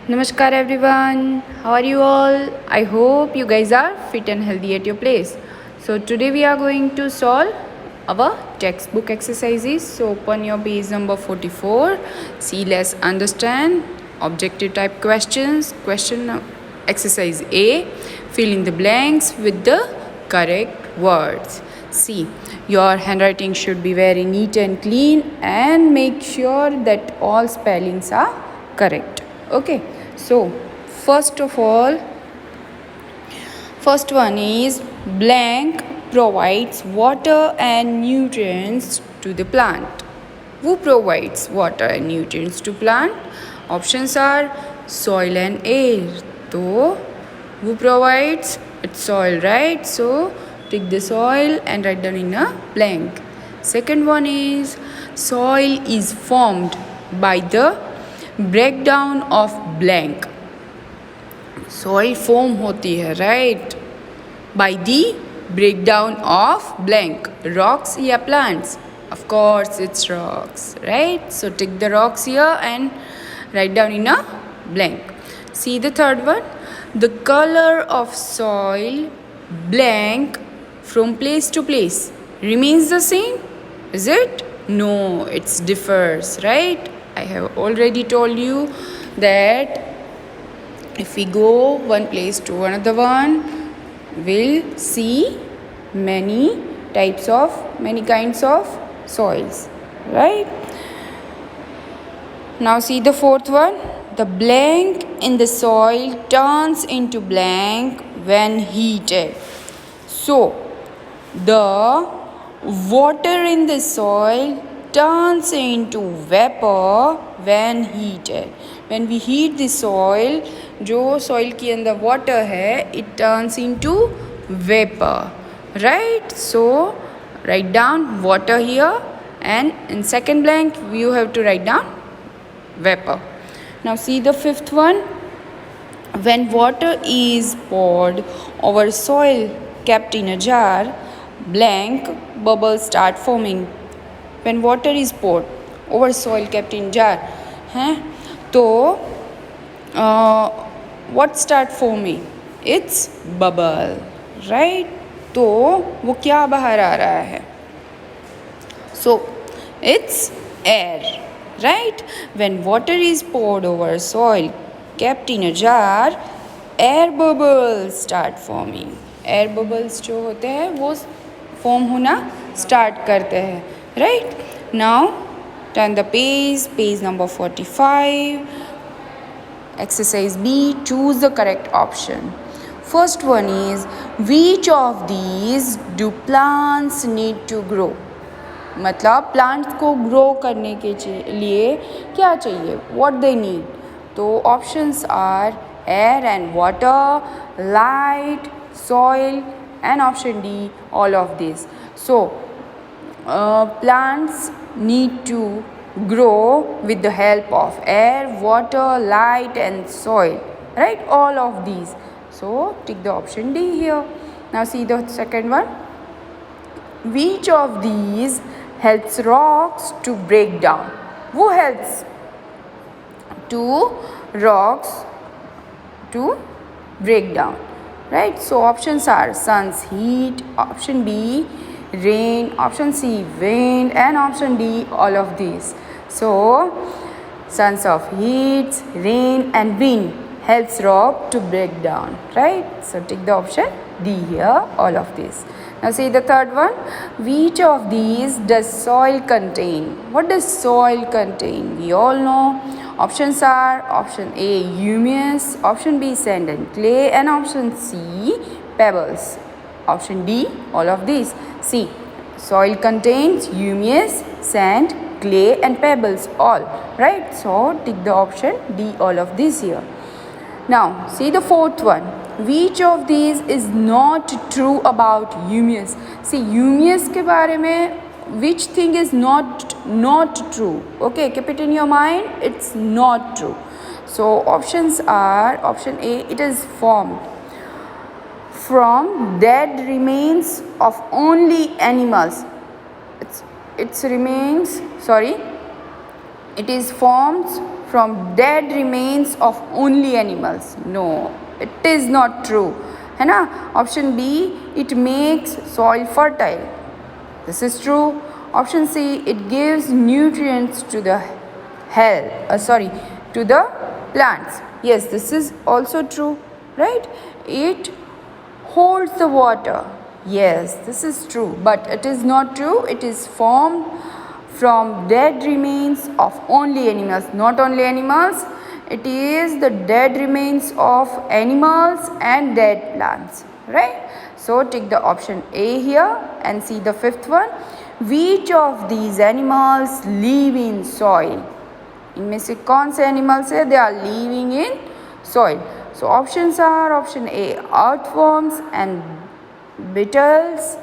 Namaskar everyone. How are you all? I hope you guys are fit and healthy at your place. So today we are going to solve our textbook exercises. So open your page number 44. See, let's understand objective type questions. Question exercise A. Fill in the blanks with the correct words. See, your handwriting should be very neat and clean, and make sure that all spellings are correct. Okay, so first of all, first one is blank provides water and nutrients to the plant. Who provides water and nutrients to plant? Options are soil and air. So who provides? It's soil, right? So take the soil and write down in a blank. Second one is soil is formed by the breakdown of blank. Soil form होती है, right? By the breakdown of blank. Rocks या plants? Of course it's rocks, right? So take the rocks here and write down in a blank. See the third one. The color of soil blank from place to place remains the same. Is it? No, it differs, right? I have already told you that if we go one place to another one, we'll see many kinds of soils, right? Now see the fourth one. The blank in the soil turns into blank when heated. So the water in the soil turns into vapor when heated. When we heat the soil, जो soil के अंदर water है, it turns into vapor, right? So write down water here, and in second blank you have to write down vapor. Now see the fifth one. When water is poured over soil kept in a jar, blank bubbles start forming. When water is poured over soil kept in jar, तो what start forming? It's bubble, right? तो वो क्या बाहर आ रहा है? So it's air, right? When water is poured over soil kept in a jar, air bubbles start forming. Air bubbles जो होते हैं वो form होना start करते हैं, right? Now turn the page number 45. Exercise B, choose the correct option. First one is, which of these do plants need to grow? मतलब plants को grow करने के लिए क्या चाहिए? What they need? तो options are air and water, light, soil, and option D, all of these. So plants need to grow with the help of air, water, light, and soil, right? All of these. So take the option D here. Now see the second one. Which of these helps rocks to break down? Who helps to rocks to break down, right? So options are sun's heat, option B rain, option C wind, and option D all of these. So suns of heat, rain, and wind helps rock to break down, right? So take the option D here, all of these. Now see the third one. Which of these does soil contain? What does soil contain? We all know. Options are option A humus, option B sand and clay, and option C pebbles. Option D all of these. See, soil contains humus, sand, clay, and pebbles all, right? So take the option D all of these here. Now see the fourth one. Which of these is not true about humus? See, humus के बारे में which thing is not true? Okay, keep it in your mind. It's not true. So options are option A. It is formed from dead remains of only animals. It is formed from dead remains of only animals. No, it is not true, है ना. Option B, it makes soil fertile. This is true. Option C, it gives nutrients to the to the plants. Yes, this is also true, right? It holds the water. Yes, this is true, but it is not true. It is formed from dead remains of only animals. Not only animals, it is the dead remains of animals and dead plants, right? So take the option A here and see the fifth one. Which of these animals live in soil? इनमें से कौन से animals है? They are living in soil. So options are option A, earthworms and beetles.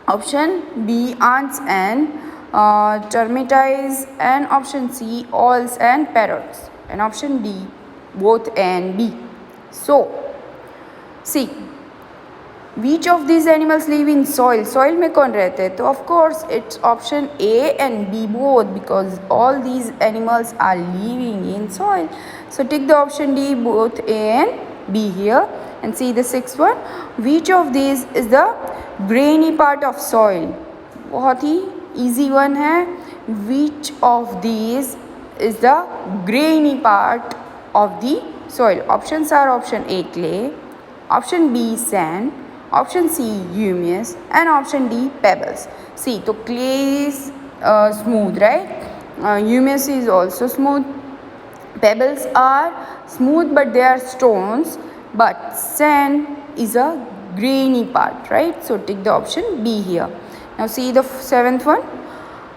Option B, ants and termites. And option C, owls and parrots. And option D, both A and B. So see, which of these animals live in soil? Soil में कौन रहते हैं? तो of course it's option A and B both, because all these animals are living in soil. So take the option D, both A and B here, and see the sixth one. Which of these is the grainy part of soil? बहुत ही easy one है. Which of these is the grainy part of the soil? Options are option A, clay, option B, sand, option C, humus, and option D, pebbles. See, so clay is smooth, right? Humus is also smooth. Pebbles are smooth, but they are stones. But sand is a grainy part, right? So take the option B here. Now see the seventh one.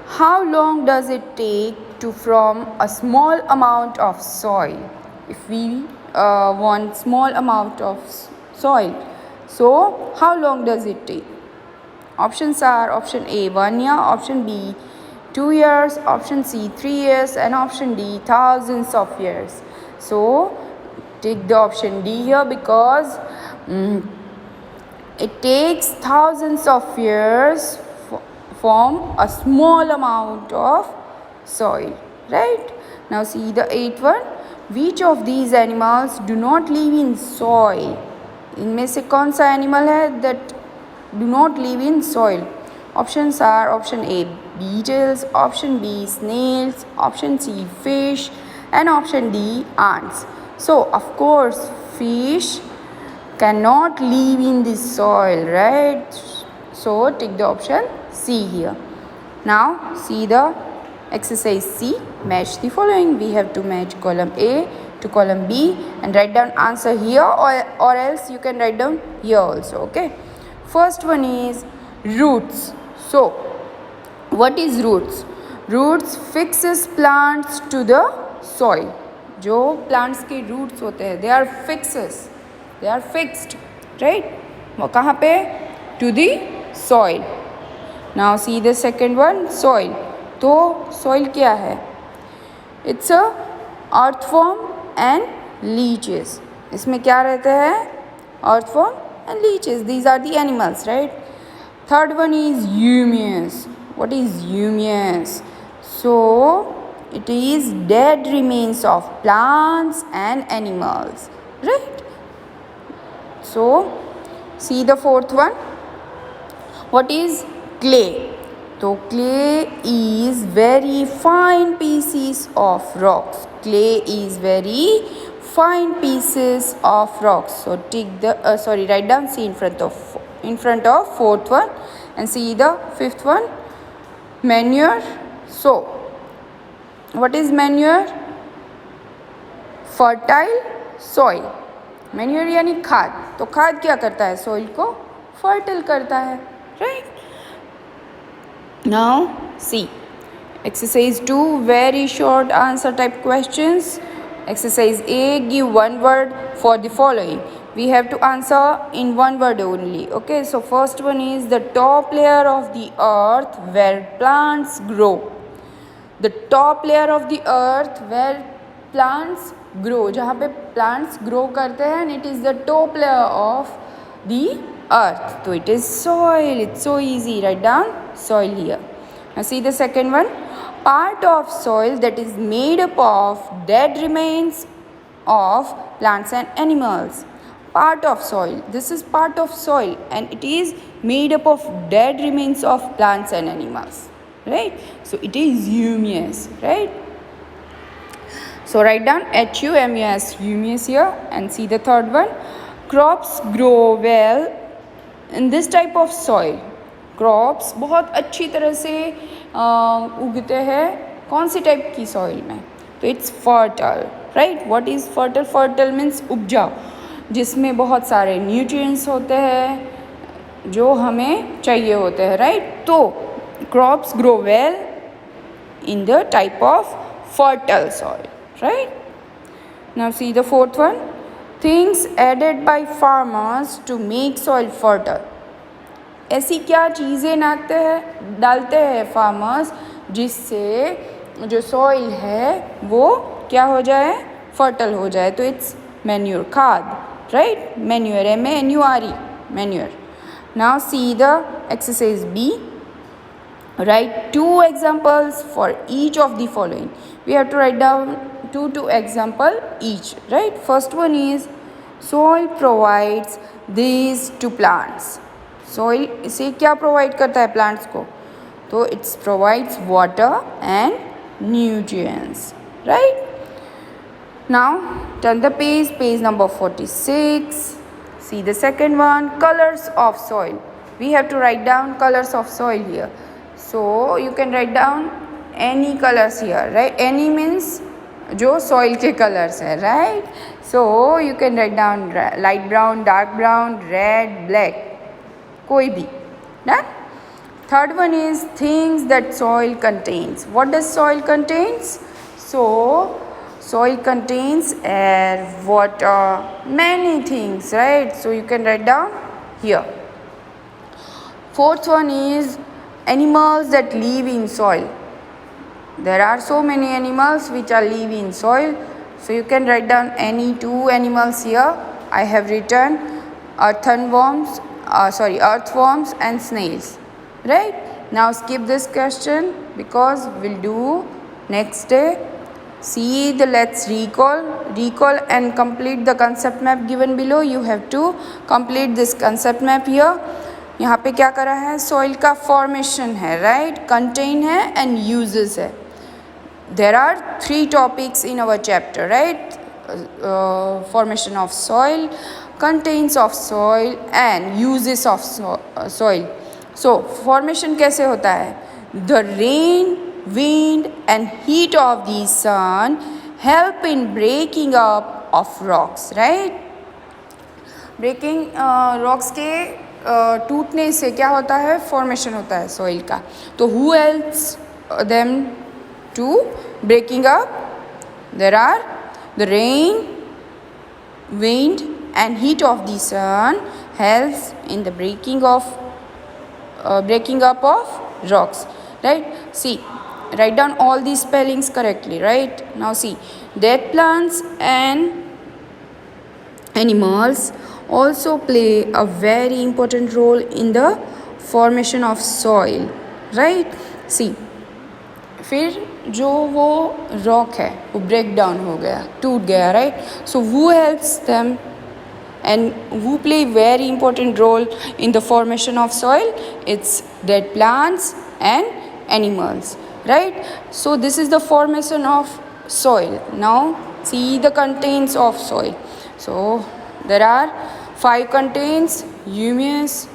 How long does it take to form a small amount of soil? If we want small amount of soil, so how long does it take? Options are option A, 1 year, option B, 2 years, option C, 3 years, and option D, thousands of years. So take the option D here, because it takes thousands of years form a small amount of soil, right? Now see the eighth one. Which of these animals do not live in soil? इनमें से कौन सा animal है that do not live in soil? Options are option A, beetles, option B, snails, option C, fish, and option D, ants. So of course fish cannot live in this soil, right? So take the option C here. Now see the exercise C. Match the following. We have to match column A to column B and write down answer here, or else you can write down here also, okay? First one is roots. So what is roots? Roots fixes plants to the soil. जो plants के roots होते हैं, they are fixes, they are fixed, right? वो कहाँ पे? To the soil. Now see the second one, soil. तो soil क्या है? It's a earthworm and leeches. इसमें क्या रहते हैं? Earthworm and leeches. These are the animals, right? Third one is humus. What is humus? So it is dead remains of plants and animals, right? So see the fourth one. What is clay? So clay is very fine pieces of rocks. Clay is very fine pieces of rocks. So take the write down C in front of fourth one, and see the fifth one, manure. So what is manure? Fertile soil. Manure यानी खाद. तो खाद क्या करता है? Soil को fertile करता है, right? Now see exercise 2, very short answer type questions. Exercise A, give one word for the following. We have to answer in one word only, okay? So first one is the top layer of the earth where plants grow. The top layer of the earth where plants grow, जहाँ पे plants grow करते हैं, and it is the top layer of the earth. So it is soil. It's so easy. Write down soil here. Now see the second one. part of soil that is made up of dead remains of plants and animals. Part of soil. This is part of soil and it is made up of dead remains of plants and animals. Right? So it is humus. Right? So write down HUMUS, humus here, and see the third one. Crops grow well in this type of soil. Crops बहुत अच्छी तरह से उगते हैं कौन सी type की soil में? तो it's fertile. Right. What is fertile? Fertile means उपजाऊ, जिसमें बहुत सारे न्यूट्रिएंट्स होते हैं जो हमें चाहिए होते हैं. राइट. तो crops grow well in the type of fertile soil. Right. Now see the fourth one. Things added by farmers to make soil fertile. ऐसी क्या चीज़ें डालते हैं फार्मर्स जिससे जो सॉइल है वो क्या हो जाए? फर्टल हो जाए. तो इट्स मैन्योर, खाद. Right. Manure, MANURE, manure. Now see the exercise B. Write 2 examples for each of the following. We have to write down two example each. Right. First one is soil provides these to plants. Soil इसे क्या provide करता है plants को? तो it's provides water and nutrients. Right. Now turn the page number 46. See the second one. Colours of soil. We have to write down colours of soil here. So you can write down any colours here. Right. Any means जो soil के colours है. Right. So you can write down light brown, dark brown, red, black, कोई भी. Done. Third one is things that soil contains. What does soil contains? So soil contains air, water, many things. Right. So you can write down here. Fourth one is animals that live in soil. There are so many animals which are live in soil. So you can write down any 2 animals here. I have written earthworms and snails. Right. Now skip this question because we'll do next day. See the let's recall and complete the concept map given below. You have to complete this concept map here. यहाँ पे क्या करा है? Soil का formation है. Right. Contain है and uses है. There are 3 topics in our chapter. Right. Formation of soil, contains of soil and uses of soil. So formation कैसे होता है? The rain, wind and heat of the sun help in breaking up of rocks. Right. breaking rocks के टूटने से क्या होता है? Formation होता है सॉइल का. तो who helps them to breaking up? There are the rain, wind and heat of the sun helps in the breaking up of rocks. Right. See, write down all these spellings correctly. Right. Now see, dead plants and animals also play a very important role in the formation of soil. Right. See, फिर जो वो rock है वो break down हो गया, टूट गया. Right. So who helps them and who play very important role in the formation of soil? It's dead plants and animals. Right. So this is the formation of soil. Now see the contents of soil. So there are 5 contents: humus,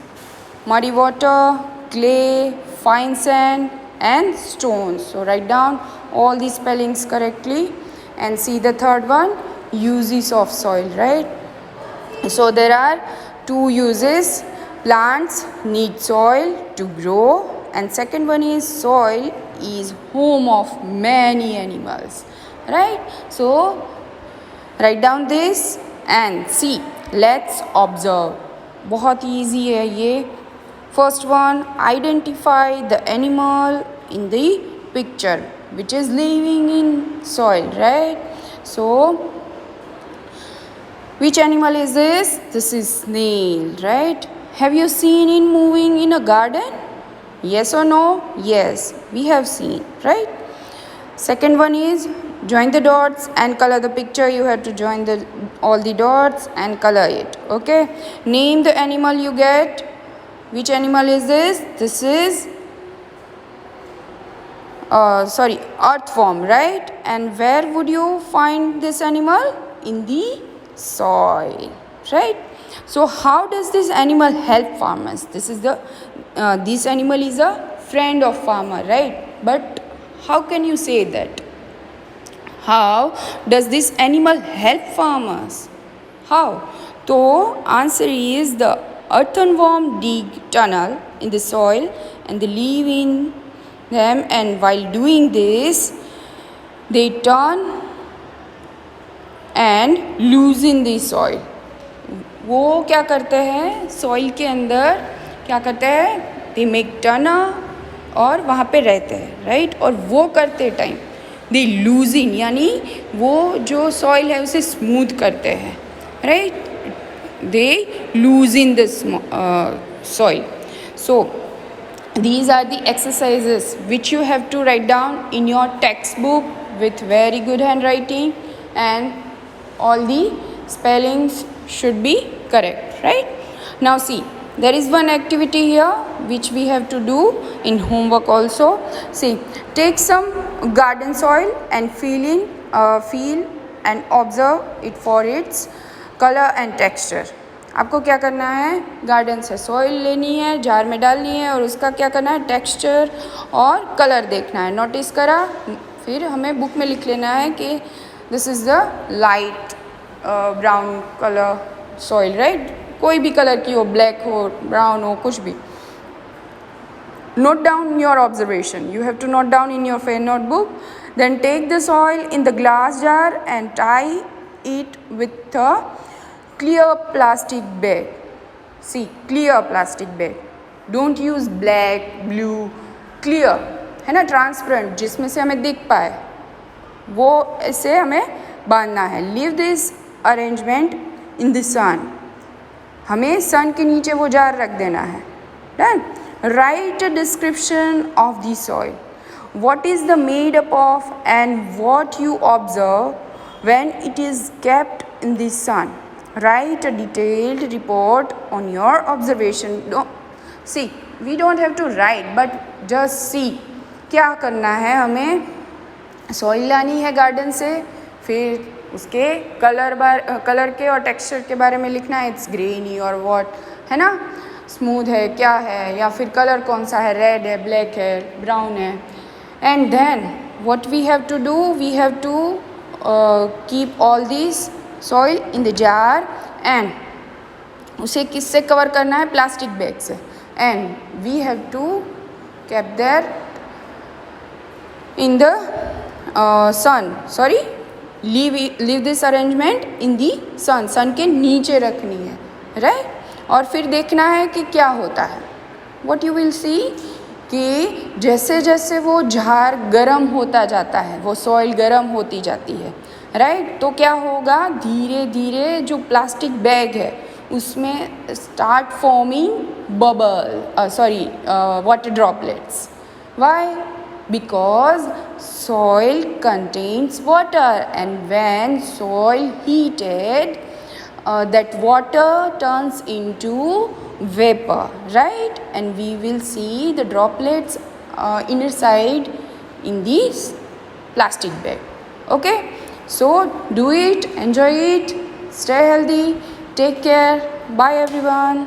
muddy water, clay, fine sand and stones. So write down all these spellings correctly and see the third one, uses of soil. Right. So there are 2 uses. Plants need soil to grow and second one is soil is home of many animals. Right. So write down this and see. Let's observe. बहुत easy है ये. First one, identify the animal in the picture which is living in soil. Right. So which animal is this? This is snail. Right. Have you seen it moving in a garden? Yes or no? Yes, we have seen. Right. Second one is join the dots and color the picture. You have to join all the dots and color it. Okay, name the animal you get. Which animal is this? This is earthworm, right? And where would you find this animal? In the soil, right? So how does this animal help farmers? This animal is a friend of farmer, right? But how can you say that? How does this animal help farmers? How? So answer is the earthworm dig tunnel in the soil and they live in them, and while doing this they turn and loosen the soil. वो क्या करते हैं? Soil के अंदर क्या करते हैं? They make tunnel और वहाँ पे रहते हैं, राइट? और वो करते टाइम दे लूजिन, यानी वो जो सॉइल है उसे स्मूथ करते हैं, right? They loosen the soil. So these are the exercises which you have to write down in your textbook with very good handwriting, and all the spellings should be correct, right? Now see, there is one activity here which we have to do in homework also. See, take some garden soil and feel and observe it for its color and texture. आपको क्या करना है? Garden से soil लेनी है, jar में डालनी है और उसका क्या करना है? टेक्सचर और कलर देखना है. नोटिस करा? फिर हमें बुक में लिख लेना है कि this is the light brown colour soil, right? कोई भी कलर की हो, ब्लैक हो, ब्राउन हो, कुछ भी. Note down your observation. You have to note down in your fair notebook. Then take the soil in the glass jar and tie it with a clear plastic bag. See, clear plastic bag. Don't use black, blue, clear, है ना, transparent, जिसमें से हमें दिख पाए, वो ऐसे हमें बांधना है. Leave this arrangement in the sun. हमें सन के नीचे वो जार रख देना है. Done. Write a description of the soil. what is the made up of and what you observe when it is kept in the sun. Write a detailed report on your observation. See, we don't have to write but just see. क्या करना है? हमें soil लानी है garden से, फिर उसके colour के और टेक्सचर के बारे में लिखना है. इट्स ग्रेनी और वॉट, है ना, स्मूथ है, क्या है, या फिर कलर कौन सा है, रेड है, ब्लैक है, ब्राउन है. And then what we have to do, we have to keep all these soil in the jar and उसे किससे कवर करना है? प्लास्टिक बैग से. and we have to keep there in the sun. sorry, leave this arrangement in the sun के नीचे रखनी है, right? और फिर देखना है कि क्या होता है. what you will see कि जैसे जैसे वो जार गर्म होता जाता है, वो सॉइल गर्म होती जाती है, राइट? तो क्या होगा? धीरे धीरे जो प्लास्टिक बैग है उसमें start forming water droplets. Why? Because soil contains water and when soil heated that water turns into vapor, right? And we will see the droplets inner side in this plastic bag. Okay, so do it, enjoy it, stay healthy, take care, bye everyone.